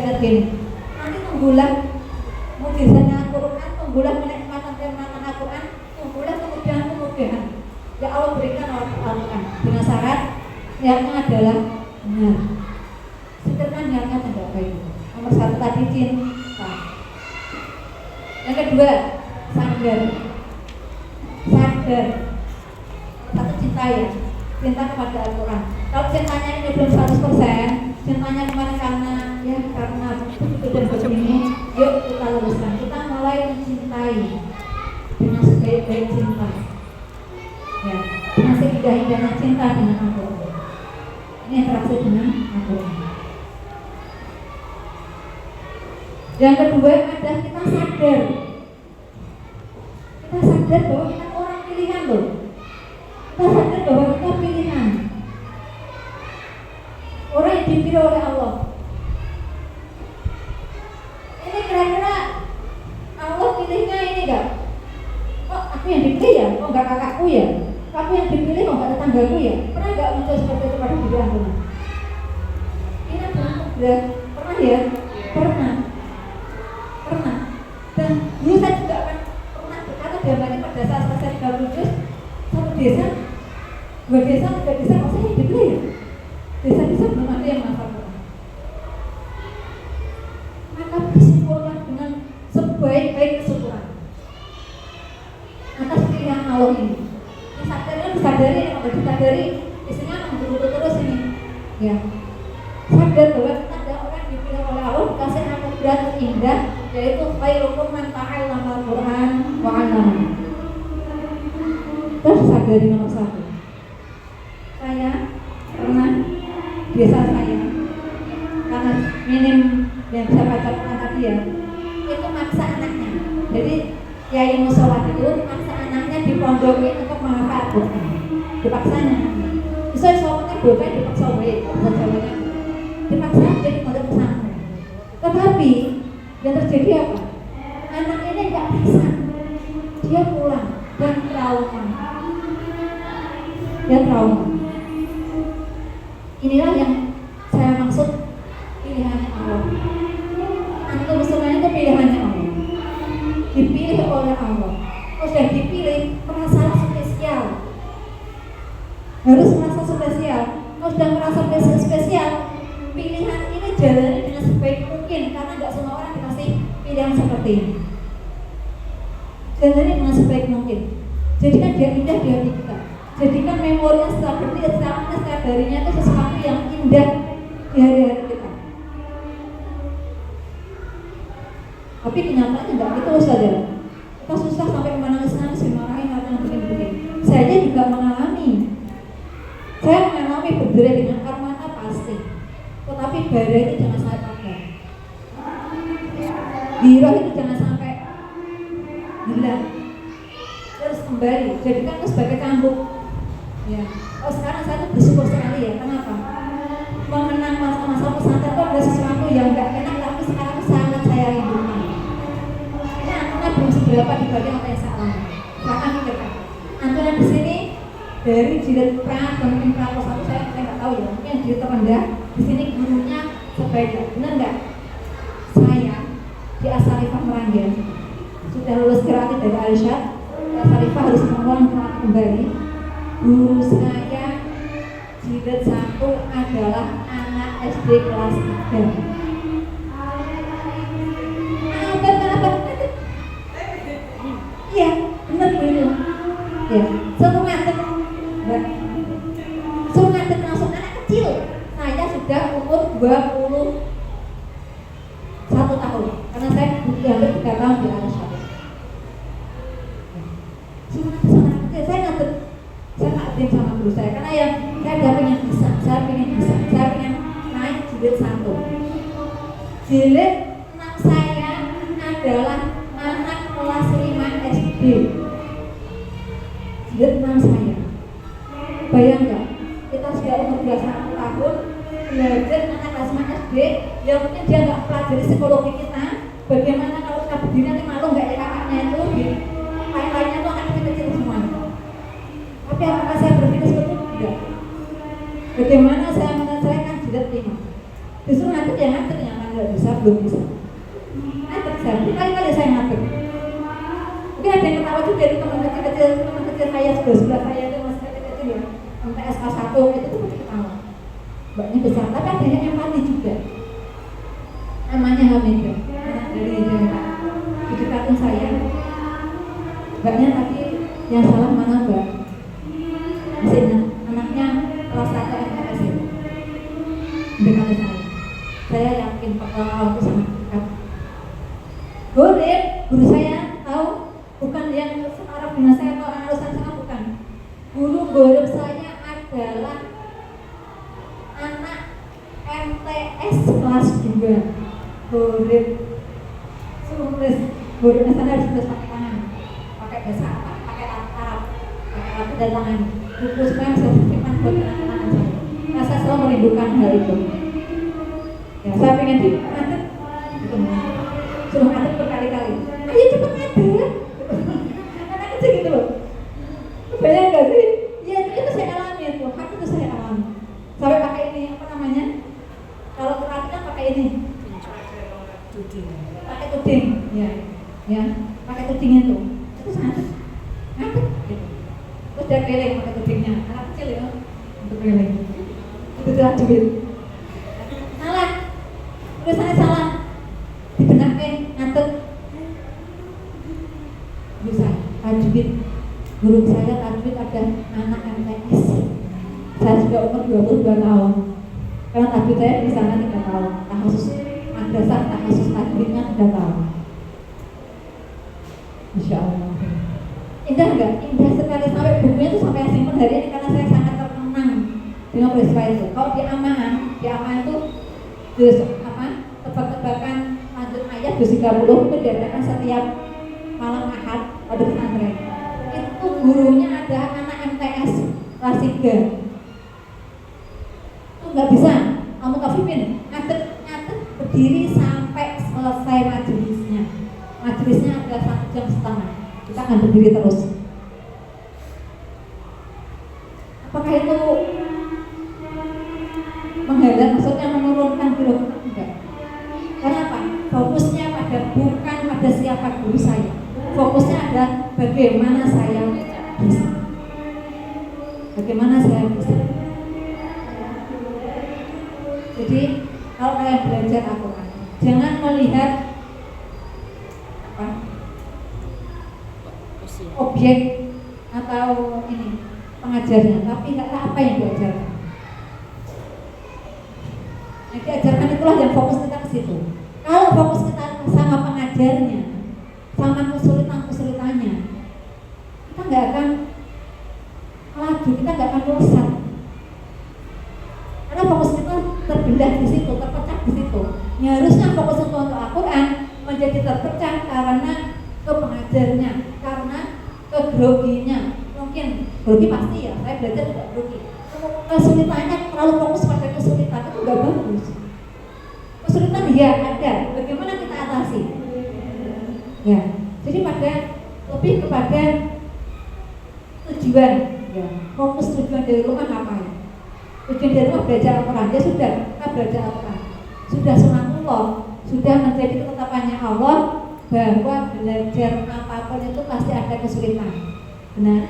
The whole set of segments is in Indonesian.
lihat gini, nanti tunggulah mukjizatnya Al-Quran, tunggulah kenikmatan Al-Quran, tunggulah kemudahan yang Allah berikan oleh Al-Quran dengan syarat niatnya adalah benar. Sekarang niatnya tidak baik. Nomor satu tadi cinta. Yang kedua sadar. Satu cinta ya, cinta kepada Al-Quran. Kalau cintanya ini belum 100%, cintanya kemarin karena begitu dan begini, yuk kita luruskan. Kita mulai mencintai dengan sebaik-baik cinta, ya, dengan seindah-indahnya cinta dengan Al-Quran. Ini interaksi dengan Al-Quran. Yang kedua adalah kita sadar bahwa kita orang pilihan loh. Kita sadar bahwa kita pilihan, orang yang dipilih oleh Allah. Ini kira-kira Allah pilihnya ini enggak? Oh, aku yang dipilih ya? Oh, enggak kakakku ya? Aku yang dipilih, oh enggak tetanggaku ya? Pernah enggak muncul seperti itu pada diri Anda? Ini adalah pernah ya? Pernah. Dan dulu saya juga pernah berkata gambarnya pada saat saya 30 juz, satu desa, dua desa, tiga desa, kok saya yang dipilih ya? Desa-desa belum ada yang menghafal Quran. Maka bersyukurlah dengan sebaik-baik kesyukuran atas pilihan Allah ini. Disadari, kalau disadari, isinya memburu terus ini. Ya, sadar bahwa kita ada orang yang dipilih oleh Allah, dikasih anugerah terindah, yaitu khairukum man ta'allama al-Quran wa 'allama. Terus sadari nomor satu. Saya pernah desa saya, karena minim yang bisa baca Quran tadi ya, itu maksa anaknya. Jadi kiai musola itu maksa anaknya dipondokin untuk menghafal Quran. Dipaksanya. Bisa soalnya bukan dipaksa wae, dipaksa jadi pondok pesantren. Tetapi yang terjadi apa? Anak ini nggak bisa, dia pulang dan trauma. Inilah yang saya maksud pilihannya Allah. Antum semuanya itu pilihannya Allah. Dipilih oleh Allah. Kalau sudah dipilih, merasa spesial. Harus merasa spesial. Kalau sudah merasa spesial, pilihan ini jalani dengan sebaik mungkin, karena nggak semua orang dikasih pilihan seperti ini. Jalani dengan sebaik mungkin. Jadikan dia indah di hati kita. Jadikan memorinya setiap harinya itu sesuatu yang indah di hari-hari kita. Tapi kenyataannya enggak gitu saja. Kita susah sampai menangis-nangis dimarahin karena begini-begini. Saya juga mengalami. Saya mengalami berderai dengan air mata pasti. Tetapi bara itu jangan sampai pakai. Giroh itu jangan sampai hilang. Terus kembali, jadikan itu sebagai cambuk. Ya. Oh, sekarang saya tuh bersyukur sekali ya. Kenapa? Mengenang masa-masa pesantren itu ada sesuatu yang enggak enak, tapi sekarang sangat saya rindukan. Ini anaknya belum seberapa dibanding apa yang saya alami. Bahkan kita anaknya di sini dari jilid pra dan mungkin pra satu saya nggak tahu ya. Mungkin jilid terendah di sini gurunya sebaiknya. Benar nggak? Saya di Asarifah Meranggen sudah lulus qiraat dari Aisyah. Asarifah harus mengulang qiraat kembali. Guru saya jilid 1 adalah anak SD kelas 3. Apa? Iya, benar begitu. Ya, suruh ngadep langsung anak kecil. Saya sudah umur 21 tahun, karena saya hampir 3 tahun di Aisyah. Saya ngadep sama guru saya, karena ya saya pengen bisa, saya pengen naik jilid 1. Jilid 6 saya adalah anak kelas 5 SD. Jilid 6 saya. Bayang nggak? Kita sudah umur 21 tahun belajar anak kelas 5 SD, yang mungkin dia nggak pelajari psikologi kita. Bagaimana kalau kita berdiri nanti malu nggak ya kakaknya itu, lain-lainnya tuh anak kecil semuanya. Tapi apakah saya berpikir seperti itu? Tidak. Bagaimana saya menyelesaikan jilid 5? Justru nanti yang nggak bisa belum bisa. Ngadeg saya, kali-kali saya ngadeg. Mungkin ada yang ketawa juga itu teman kecil saya, sebelah saya itu masih kecil ya, sampai SK1 itu tuh masih ketawa. Mbaknya besar, tapi ada yang empati juga. Namanya Hamida, anak dari cucu kandung saya. Mbaknya tadi yang salah mana mbak? Masih ingat, anaknya kelas 1 MTS itu dekat saya yakin Pak itu sangat dekat. Guru saya tahu, bukan yang sekarang dengan saya atau anak urusan saya, bukan. Guru saya adalah anak MTS kelas 2. Guru sana harus tulis pakai tangan, pakai bahasa pakai Arab, dan tangan. Buku supaya saya sisipkan buat anak-anak saya. Saya selalu merindukan hal itu. Ya, saya pengen ngadeg, gitu. Suruh ngadeg berkali-kali. Ayo cepet ngadeg. Anak kecil gitu loh. Bayang nggak sih? Ya itu saya alami itu. Hak itu saya alami. Sampai pakai ini apa namanya? Kalau terapi kan pakai ini. Pakai tuding. Ya, pakai tuding itu. Itu sangat ngadeg. Gitu. Terus dia keliling pakai tudingnya. Anak kecil ya, untuk keliling. Itu tajwid. Salah, tulisannya salah, dibenarkan ngantuk. Bisa tajwid. Guru saya tajwid ada anak MTS. Saya sudah umur 22 tahun. Karena tajwid saya di sana 3 tahun. Khusus madrasah, khusus tajwidnya 3 tahun. Masya Allah. Indah enggak? Indah sekali, sampai bukunya itu sampai simpen hari ini karena saya sangat terkenang dengan peristiwa itu. Kalau di Amaan itu tebak-tebakan lanjut ayat 30 itu diadakan setiap malam Ahad pada pesantren. Itu gurunya ada anak MTS kelas 3. Itu nggak bisa, kamu Taufikin ngadeg berdiri sampai selesai majelisnya. Majelisnya ada 1,5 jam. Kita akan berdiri terus. Apakah itu menghalang, maksudnya menurunkan birokrasi? Enggak. Karena apa? Fokusnya bukan pada siapa guru saya. Fokusnya ada bagaimana saya bisa. Bagaimana saya bisa. Jadi kalau kalian belajar Al-Quran, jangan melihat objek atau ini pengajarnya, tapi apa yang diajarkan. Yang diajarkan itulah yang fokus kita ke situ. Kalau fokus kita sama pengajarnya, sama kesulitannya, kita nggak akan laju, kita nggak akan bosan. Karena fokus kita terbelah di situ, terpecah di situ. Yang harusnya fokus untuk Al-Quran menjadi terpecah karena ke pengajarnya, karena ke groginya. Mungkin grogi pasti ya, saya belajar tidak grogi. Kesulitannya terlalu fokus pada kesulitan itu nggak bagus. Kesulitan ya ada, bagaimana kita atasi? Ya, jadi lebih kepada tujuan. Ya, fokus tujuan dari rumah apa ya? Tujuan dari rumah belajar Al-Quran, ya sudah, kita belajar Al-Quran. Sudah sunatullah, sudah menjadi ketetapannya Allah bahwa belajar apapun itu pasti ada kesulitan. Benar?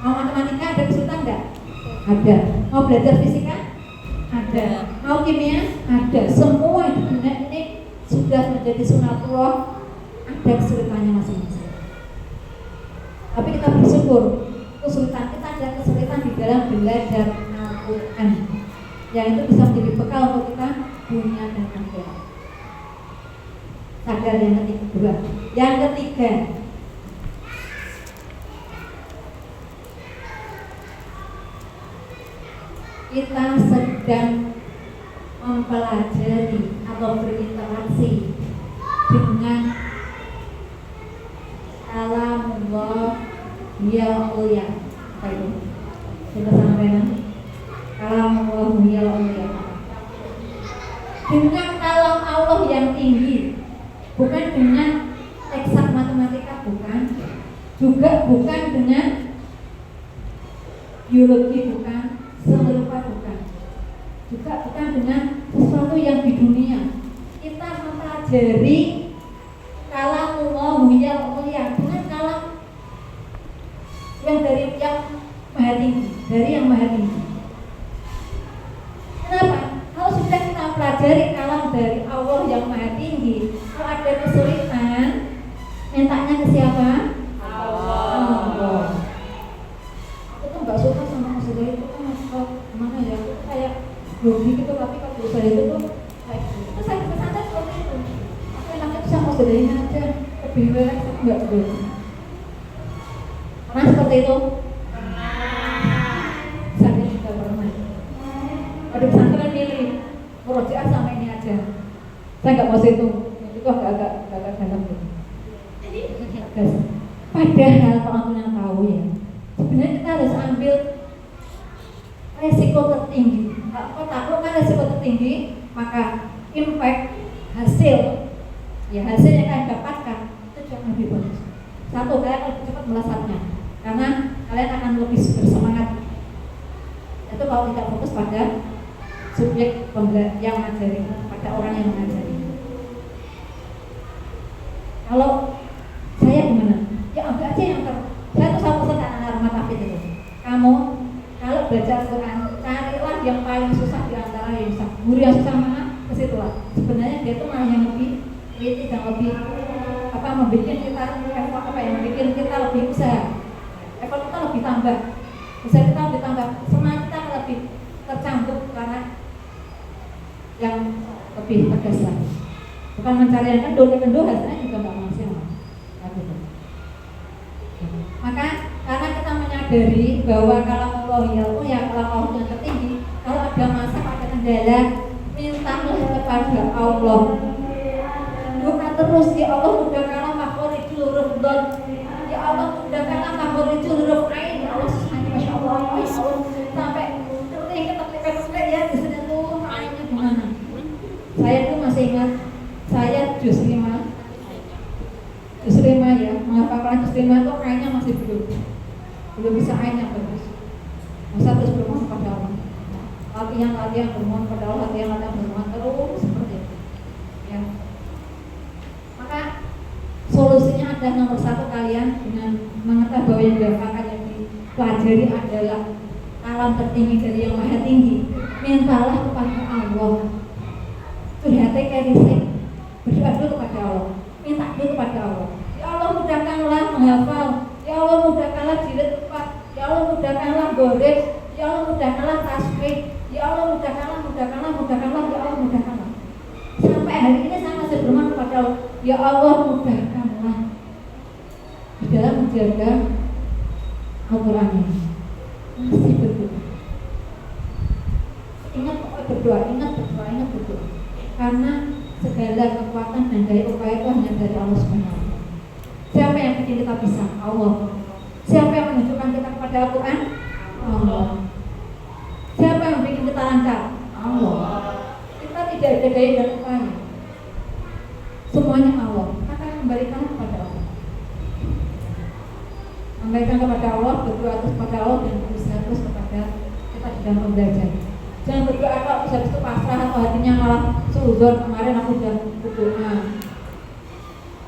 Mau matematika ada kesulitan enggak? Ada. Mau belajar fisika? Ada. Mau kimia? Ada. Semua di dunia ini sudah menjadi sunatullah, ada kesulitannya masing-masing. Tapi kita bersyukur, kesulitan kita ada kesulitan di dalam belajar Al-Quran, yang itu bisa menjadi bekal untuk kita dunia dan akhirat. Sadar yang kedua. Yang ketiga, kita sedang mempelajari atau berinteraksi dengan kalamullah ya ulia. Apa itu? Kita sampaikan kalamullah ya ulia. Dengan kalam Allah yang tinggi, bukan dengan eksak matematika, bukan, juga bukan dengan biologi, bukan, serupa bukan, juga bukan dengan sesuatu yang di dunia, mempelajari kalammu ya mulia dengan kalam yang dari yang maha tinggi, dari yang maha tinggi. Kenapa? Kalau sudah kita pelajari kalam dari Allah yang maha tinggi, kalau ada kesulitan, mintanya ke siapa? Allah. Aku tuh nggak suka sama masalah itu kan, gimana ya? Itu kayak grogi gitu, tapi kalau masalah itu tuh kayak gitu. Terus saya pesantren seperti itu. Aku enaknya tuh sama saudaranya aja, lebih relax, aku nggak boleh. Pernah seperti itu? Saya juga pernah. Ada pesantren milih murojaah sama ini aja. Saya nggak mau situ. Itu agak dalam gitu. Padahal kalau aku yang tahu ya, sebenarnya kita harus ambil resiko tertinggi. Kalau taklukkan resiko tertinggi, maka impact hasil yang kalian dapatkan itu jauh lebih bagus. Satu, kalian lebih cepat melesatnya, karena kalian akan lebih bersemangat. Itu kalau tidak fokus pada subjek yang mengajari, pada orang yang mengajari. Kalau saya gimana? Ya ambil aja yang saya tuh selalu pesan anak rumah tafid itu. Kamu kalau belajar Quran, carilah yang paling susah di antara yang susah. Guru yang susah mana? Ke situ lah. Sebenarnya dia tuh malah yang lebih kritis dan lebih membuat kita membuat kita lebih usaha. Effort kita lebih tambah. Usaha kita lebih tambah. Semangat kita lebih tercambuk karena yang lebih tegas lah. Bukan mencari yang kendor hasilnya juga nggak maksimal. Maka karena kita menyadari bahwa kalau Allah ilmu ya kalau Allah yang tertinggi, kalau ada masalah ada kendala, mintalah kepada Allah. Doa terus, ya Allah mudahkanlah makhrijul huruf dhad, ya Allah mudahkanlah makhrijul huruf ain. Allah subhanahu masya Allah, sampai ketik ya di sini tuh ainnya gimana? Saya tuh masih ingat saya juz 5 ya, menghafalkan juz 5 itu ainnya masih belum bisa ainnya bagus. Masa terus bermohon pada Allah, latihan bermohon pada Allah, latihan bermohon terus seperti itu ya. Maka solusinya adalah nomor 1, kalian dengan mengetahui bahwa yang dihafalkan yang dipelajari adalah alam tertinggi dari yang maha tinggi. Mintalah kepada Allah, curhatnya kayak risik, berdoa dulu kepada Allah, minta dulu kepada Allah. Ya Allah mudahkanlah menghafal, ya Allah mudahkanlah jilid 4, ya Allah mudahkanlah gores, ya Allah mudahkanlah tasbih, ya Allah mudahkanlah, ya Allah mudahkanlah. Sampai hari ini saya masih berdoa kepada Allah, ya Allah mudahkanlah di dalam menjaga Al-Quran ini. Masih berdoa. Ingat berdoa. Karena segala kekuatan dan daya upaya itu hanya dari Allah Subhanahu. Siapa yang bikin kita bisa? Allah. Siapa yang menunjukkan kita kepada Al-Quran? Allah. Siapa yang bikin kita lancar? Allah. Kita tidak ada daya dan upaya. Semuanya Allah. Maka kembalikan kepada Allah. Kembalikan kepada Allah, berdoa terus kepada Allah dan berusaha terus kepada kita di dalam belajar. Jangan berdoa kalau habis itu pasrah atau hatinya malah seuzon. Kemarin aku sudah berdoa,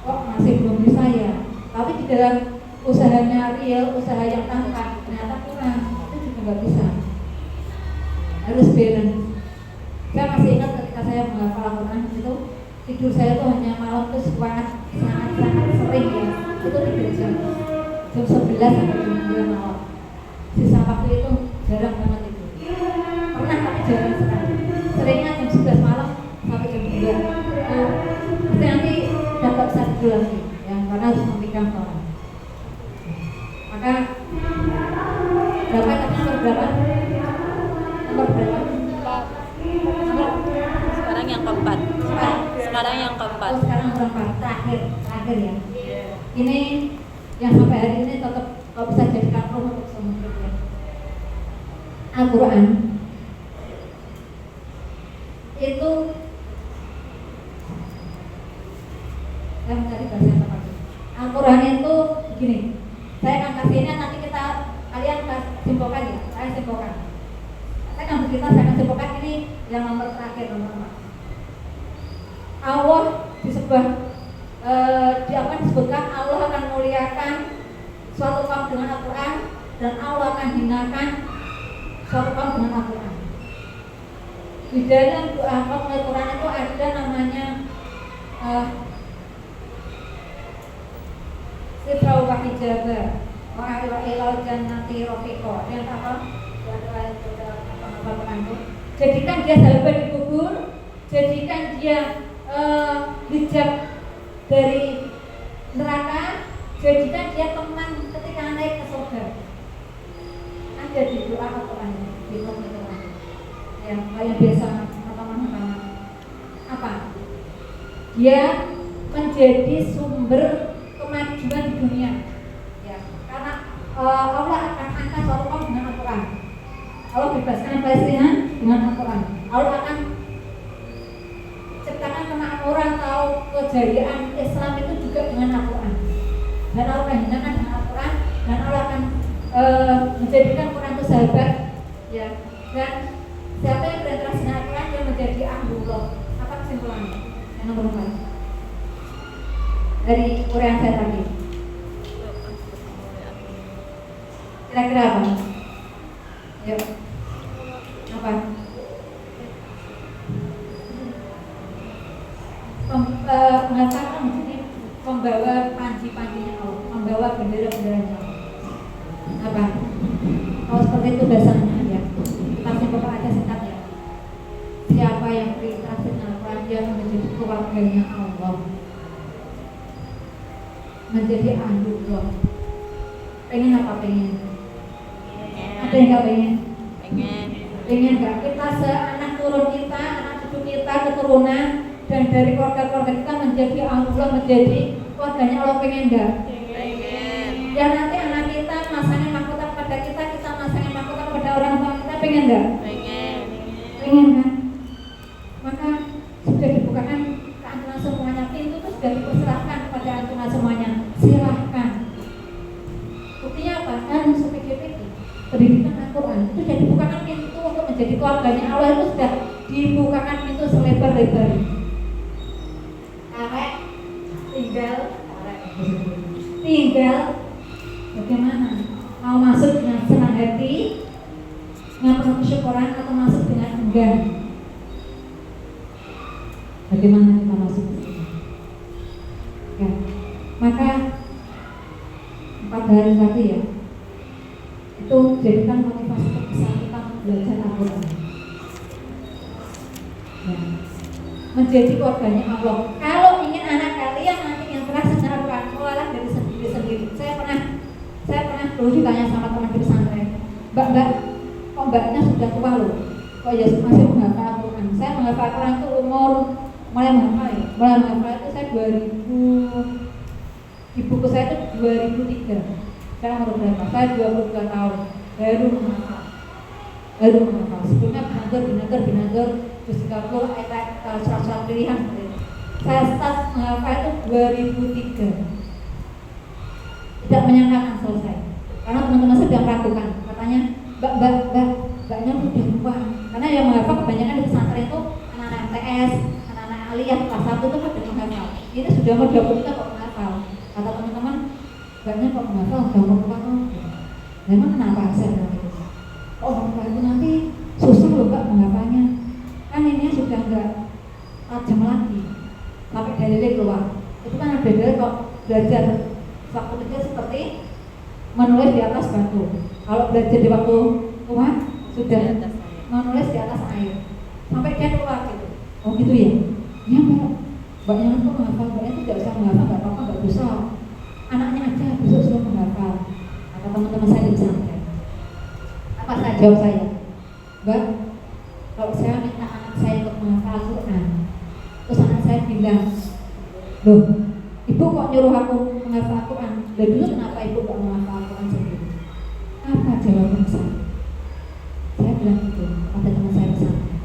kok masih belum bisa ya. Tapi di dalam usahanya real, usaha yang tanpa ternyata kurang, itu juga nggak bisa. Harus balance. Saya masih ingat ketika saya menghafal Al-Quran itu tidur saya tuh hanya malam itu sangat sering ya. Itu 3 jam. Jam 11 sampai jam 2 malam. Sisa waktu itu jarang banget itu. Pernah tapi jarang sekali. Seringnya jam 11 malam sampai jam 2. Nanti dapat bisa tidur lagi ya, karena harus memikirkan orang. Maka berapa tadi nomor berapa? Sekarang yang keempat. Sekarang yang keempat. Oh, sekarang keempat. Terakhir ya. Ini yang sampai hari ini tetap kalau bisa jadikan roh untuk semua kita. Al-Quran itu saya mencari bahasa yang tepat. Al-Quran itu begini. Saya akan kasihnya nanti kalian simpulkan ya. Saya simpulkan. Saya akan bercerita, saya akan simpulkan ini yang nomor terakhir, nomor 4. Allah disebut sebuah disebutkan Allah akan muliakan suatu kaum dengan Al-Quran dan Allah akan hinakan suatu kaum dengan Al-Quran. Di dalam doa kaum Al-Quran itu ada namanya Sifrau wa hijabah wa ilal jannati rafiqo. Yang apa? Jadikan dia sahabat di kubur, jadikan dia hijab dari neraka, jadikan dia teman ketika naik ke surga. Ada di doa Al-Quran, di Al-Quran. Ya, kayak biasa teman-teman apa? Dia menjadi sumber kemajuan di dunia. Ya, karena Allah akan angkat suatu kaum dengan Al-Quran. Allah bebaskan Palestina dengan Al-Quran. Allah akan ciptakan kemakmuran atau kejayaan Islam itu juga dengan Al-Quran. Dan Allah akan hinakan dengan Al-Quran, dan Allah akan menjadikan Quran itu sahabat. Ya. Dan siapa yang berinteraksi dengan Al-Quran dia menjadi ahlullah. Apa kesimpulannya? Yang nomor 4 dari uraian saya tadi. Kira-kira apa? Yuk. Apa? Mengatakan menjadi membawa panji-panjinya Allah, membawa bendera-benderanya Allah. Apa? Kalau seperti itu dasarnya ya. Kita simpulkan aja singkat ya. Siapa yang berinteraksi dengan Al-Quran dia menjadi keluarganya Allah, menjadi ahlullah. Pengen apa pengen? Ada yang nggak pengen? Pengen nggak? Kita seanak turun kita, anak cucu kita, keturunan dan dari keluarga-keluarga kita menjadi ahlullah, menjadi keluarganya Allah. Pengen nggak? Pengen. Ya nanti anak kita masangin mahkota kepada kita masangin mahkota kepada orang tua kita. Pengen nggak? Pengen. Pengen kan? Maka sudah dibukakan ke antunan semuanya, pintu itu sudah dipersilahkan kepada antunan semuanya. Silahkan. Buktinya apa? Kan PGPT pendidikan Al-Quran itu sudah dibukakan pintu untuk menjadi keluarganya Allah, itu sudah dibukakan pintu selebar-lebar. Tinggal bagaimana mau masuk dengan senang hati, dengan penuh kesyukuran, atau masuk dengan enggan. Bagaimana kita masuk ke sini? Ya. Maka 4 hari tadi ya, itu jadikan motivasi terbesar kita belajar Al-Quran. Ya. Menjadi keluarganya Allah. Kalau ingin anak kalian nanti yang terasa dengan Al-Quran, mulailah dari sendiri. Saya pernah dulu ditanya sama teman di pesantren, Mbak, kok mbaknya sudah tua loh, kok ya masih menghafal Al-Quran? Saya menghafal Al-Quran itu mulai menghafal itu saya 2000, ibuku saya itu 2003. Sekarang umur berapa? Saya 22 tahun baru menghafal. Sebelumnya binagar terus 30 ayat surat-surat pilihan. Saya start menghafal itu 2003. Tidak menyangka akan selesai. Karena teman-teman sedang meragukan. Katanya, mbaknya udah tua. Karena yang menghafal kebanyakan di pesantren itu anak-anak MTS, anak-anak aliyah kelas 1 itu pada menghafal. Ini sudah umur 23 kok menghafal. Kata teman-teman, mbaknya kok menghafal udah umur tua kok. Memang kenapa saya bilang itu? Kok umur tua itu nanti susah loh mbak menghafalnya. Kan ini sudah enggak tajam lagi. Sampai dalilnya keluar. Itu kan ada dalil kok belajar waktu kecil seperti menulis di atas batu. Kalau belajar di waktu tua sudah menulis di atas air. Sampai dia keluar gitu. Oh gitu ya? Iya mbak. Mbaknya itu menghafal, mbaknya itu tidak usah menghafal, nggak apa-apa, nggak bisa. Anaknya aja besok suruh menghafal. Kata teman-teman saya di pesantren. Apa saya jawab saya? Mbak, kalau saya minta anak saya untuk menghafal Al-Quran, terus anak saya bilang, loh, ibu kok nyuruh aku menghafal Al-Quran? Dan dulu kenapa ibu gak menghafal Al-Quran sendiri? Apa jawaban saya? Saya bilang gitu pada teman saya pesantren.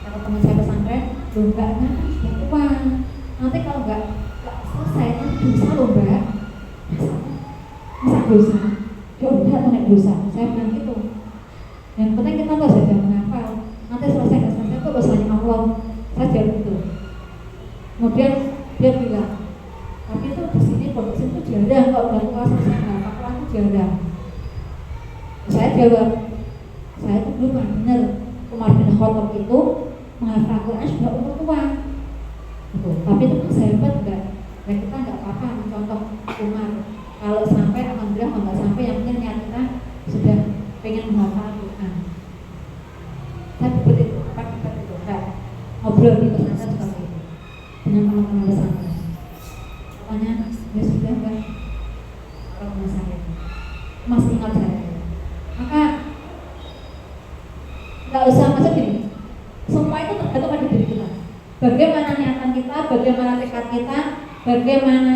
Kalau teman saya pesantren, loh enggak kan sudah tua. Nanti kalau enggak selesai nanti dosa loh mbak. Masa dosa? Ya udah naik dosa. Saya bilang gitu. Yang penting kita harus saja menghafal. Nanti selesai nggak selesai itu dosanya Allah. Saya jawab gitu. Kemudian dia bilang, tapi itu di sini kondisi itu jarang kok bulan puasa saya nggak Al-Quran itu jarang. Saya jawab, saya itu dulu benar Umar bin Khattab itu menghafal Al-Quran sudah umur tua. Gitu. Tapi itu kan sahabat enggak. Ya kita nggak apa-apa mencontoh Umar. Kalau sampai alhamdulillah, kalau nggak sampai yang penting niat kita sudah pengen menghafal Al-Quran. Saya debat itu, enggak ngobrol di pesantren seperti itu dengan teman-teman pesantren. Pokoknya ya sudah enggak kalau saya masih ingat saya. Maka nggak usah masuk gini. Semua itu tergantung pada diri kita. Bagaimana niatan kita, bagaimana tekad kita, bagaimana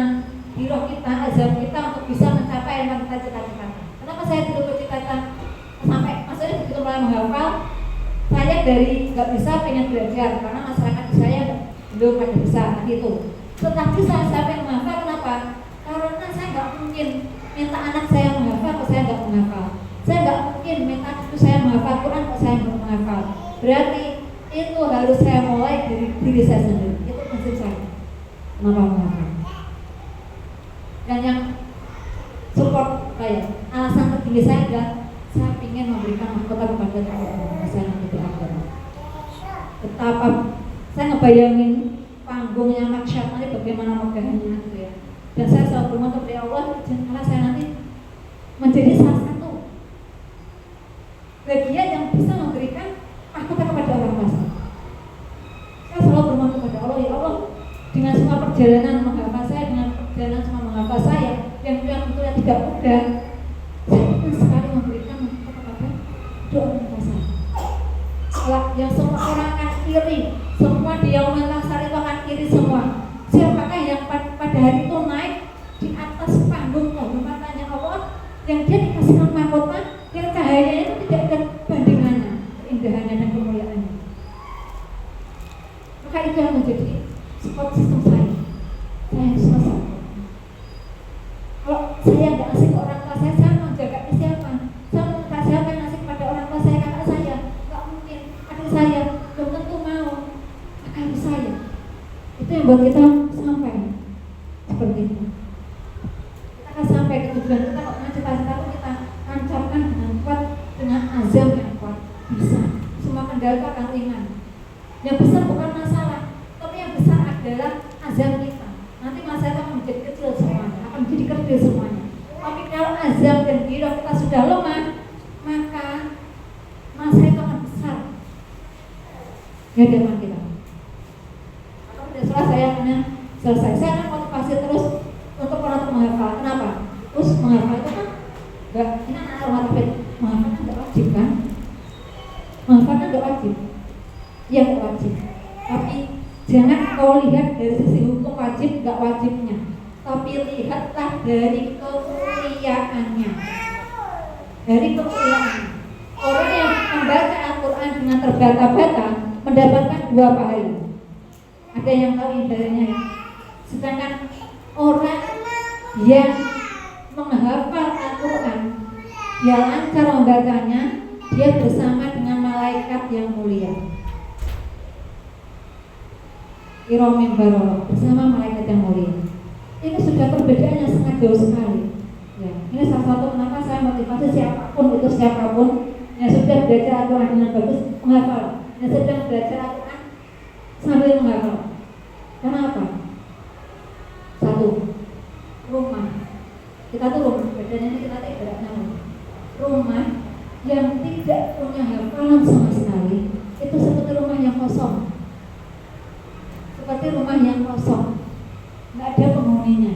hiroh kita, azam kita untuk bisa mencapai yang kita cita-citakan. Kenapa saya dulu bercita-cita sampai maksudnya begitu mulai menghafal, saya dari nggak bisa pengen belajar karena masyarakat saya belum ada bisa gitu. Tetapi saya pengen menghafal, kenapa? Karena saya nggak mungkin minta anak saya menghafal kalau saya nggak menghafal. Saya nggak mungkin minta cucu saya menghafal Quran kalau saya nggak menghafal. Berarti itu harus saya mulai dari diri saya sendiri. Itu prinsip saya. Kenapa menghafal? Dan yang support saya, alasan tertinggi saya adalah saya ingin memberikan mahkota kepada teman-teman saya nanti di akhirat. Betapa saya ngebayangin panggungnya masyarakat nanti bagaimana megahannya gitu ya. Dan saya selalu bermohon kepada Allah, janganlah saya nanti menjadi salah satu bagian yang bisa memberikan mahkota kepada orang masa. Saya selalu bermohon kepada Allah, ya Allah, dengan semua perjalanan menghafal saya, dengan perjalanan semua menghafal saya, yang tentunya tidak mudah, saya ingin sekali memberikan mahkota kepada doa orang masa. Yang semua orang akan kiri, semua di yang mentasar itu akan kiri semua. Siapakah yang pada hari itu naik di atas panggung kehormatannya Allah, yang dia dikasihkan mahkota yang cahayanya itu tidak ada bandingannya, keindahannya dan kemuliaannya. Maka itu yang menjadi support system saya. Saya harus selesai. Kalau saya nggak ngasih ke orang tua saya mau jaga ke siapa? Saya mau minta siapa yang ngasih kepada orang tua saya, kakak saya? Nggak mungkin. Adik saya belum tentu mau. Maka harus saya. Itu yang buat kita sampai seperti itu. Kita akan sampai ke tujuan kita kok dengan cita-cita itu kita lancarkan dengan kuat, dengan azam yang kuat. Bisa. Semua kendala itu akan ringan. Yang besar bukan masalah, tapi yang besar adalah azam kita. Nanti masalah itu akan menjadi kecil semuanya, akan menjadi kecil semuanya. Tapi kalau azam dan giroh kita sudah lemah, maka masalah itu akan besar di hadapan kita. Setelah saya selesai, saya akan motivasi terus untuk orang untuk menghafal. Kenapa? Terus menghafal itu kan enggak, ini anak rumah tafid, menghafal kan enggak wajib kan? Menghafal kan enggak wajib. Iya enggak wajib. Tapi jangan kau lihat dari sisi hukum wajib enggak wajibnya, tapi lihatlah dari kemuliaannya. Dari kemuliaannya. Orang yang membaca Al-Quran dengan terbata-bata mendapatkan 2 pahala. Ada yang tahu indahnya ya. Sedangkan orang yang menghafal Al-Quran, dia lancar membacanya, dia bersama dengan malaikat yang mulia. Kiromin baroroh, bersama malaikat yang mulia. Ini sudah perbedaannya sangat jauh sekali. Ya, ini salah satu kenapa saya motivasi siapapun itu siapapun yang sudah belajar Al-Quran dengan bagus menghafal, yang sedang belajar Al-Quran sambil menghafal. Kenapa? Satu, rumah. Kita tuh rumah, bedanya ini kita ibaratnya rumah yang tidak punya hafalan sama sekali, itu seperti rumah yang kosong. Seperti rumah yang kosong, nggak ada penghuninya.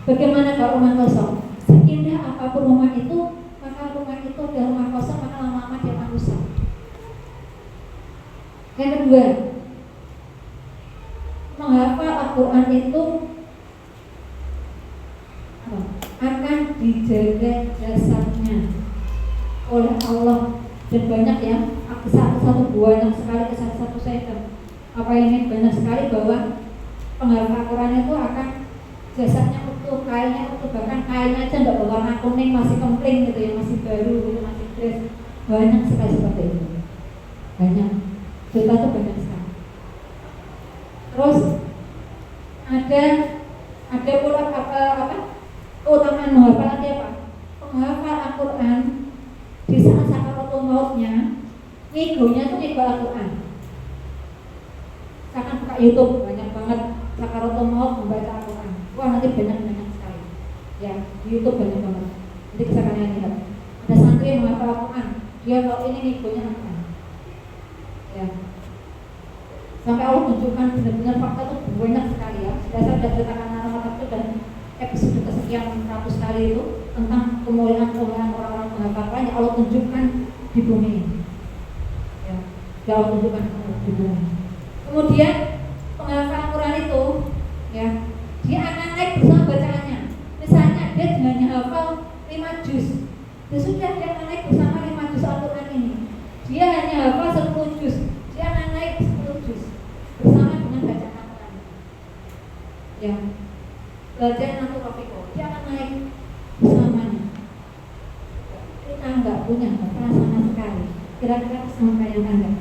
Bagaimana kalau rumah kosong? Seindah apapun rumah itu, maka rumah itu adalah rumah kosong, maka lama-lama dia akan rusak. Yang kedua, menghafal Al-Quran itu akan dijaga jasadnya oleh Allah. Dan banyak ya, satu banyak sekali satu saya apa ini banyak sekali bahwa penghafal Al-Quran itu akan jasadnya utuh, kainnya utuh, bahkan kainnya aja nggak berwarna kuning, masih kempling gitu ya, masih baru gitu, masih fresh. Banyak sekali seperti itu, banyak, juta tuh banyak sekali. Terus ada pula keutamaan menghafal lagi apa? Penghafal Al-Quran di saat sakaratul mautnya, ngigonya tuh ngigo Al-Quran. Misalkan buka YouTube banyak banget sakaratul maut membaca Al-Quran. Wah nanti banyak sekali. Ya di YouTube banyak banget. Nanti bisa kalian lihat. Ada santri yang menghafal Al-Quran. Dia kalau ini ngigonya Al-Quran. Ya. Sampai Allah tunjukkan benar-benar fakta itu banyak sekali ya. Sudah saya ceritakan nama itu dan episode kesekian ratus kali itu tentang kemuliaan orang-orang menghafal Quran yang Allah tunjukkan di bumi ini. Ya, yang Allah tunjukkan di bumi. Kemudian penghafal Quran itu, ya, dia akan naik bersama bacaannya. Misalnya dia hanya hafal 5 juz, ya sudah dia akan naik bersama 5 juz Al-Quran ini. Dia hanya hafal 10 juz, dia akan naik 10 juz bersama dengan bacaan Al-Quran. Ya, belajar naturofiko, dia akan naik bersamanya. Kita nggak punya hafalan sama sekali. Kira-kira sama kayak nggak?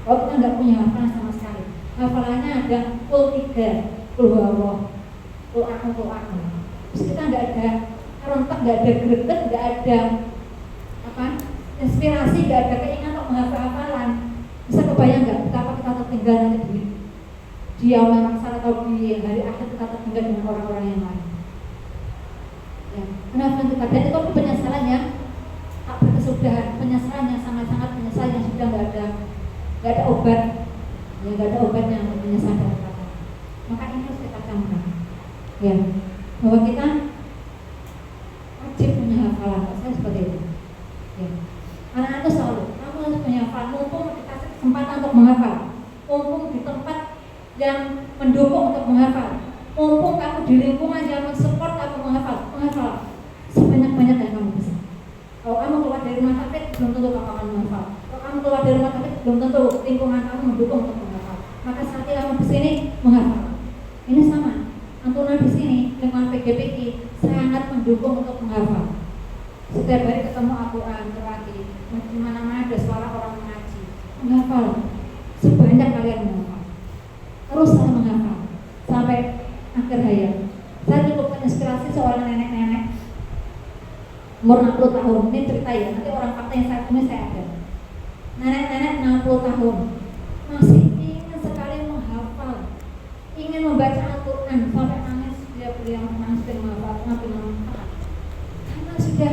Kalau kita nggak punya hafalan sama sekali, hafalannya ada kul 3, kul huwallah, kul aku. Terus kita nggak ada rentak, nggak ada greget, nggak ada inspirasi, nggak ada keinginan untuk menghafal hafalan. Bisa kebayang nggak betapa kita tertinggal nanti di awal maksar atau di hari akhir kita tertinggal dengan orang-orang yang lain. Ya, kenapa kita dan itu penyesalan yang tak berkesudahan, penyesalan yang sangat-sangat penyesalan yang sudah nggak ada obat, ya nggak ada obatnya untuk penyesalan dari kita. Maka ini harus kita camkan, ya, bahwa kita wajib punya hafalan. Saya seperti itu. Ya. Anak-anak itu selalu kamu harus punya hafalan. Mumpung dikasih kesempatan untuk menghafal, mumpung di tempat yang mendukung untuk menghafal, mumpung kamu di lingkungan yang mensupport kamu menghafal sebanyak-banyak yang kamu bisa. Kalau kamu keluar dari rumah sakit, belum tentu kamu akan menghafal. Kalau kamu keluar dari rumah sakit, belum tentu lingkungan kamu mendukung untuk menghafal. Maka saat kamu di sini menghafal. Ini sama. Antuna di sini lingkungan PGPI sangat mendukung untuk menghafal. Setiap hari ketemu Al-Quran, terlatih, di mana-mana ada suara orang mengaji, menghafal. Sebanyak kalian menghafal. Terus saya menghafal sampai akhir hayat. Saya cukup menginspirasi seorang nenek-nenek umur 60 tahun. Ini cerita ya, nanti orang fakta yang saya tulis saya ada. Nenek-nenek 60 tahun masih ingin sekali menghafal, ingin membaca Al-Quran sampai nangis. Dia beliau nangis dan menghafal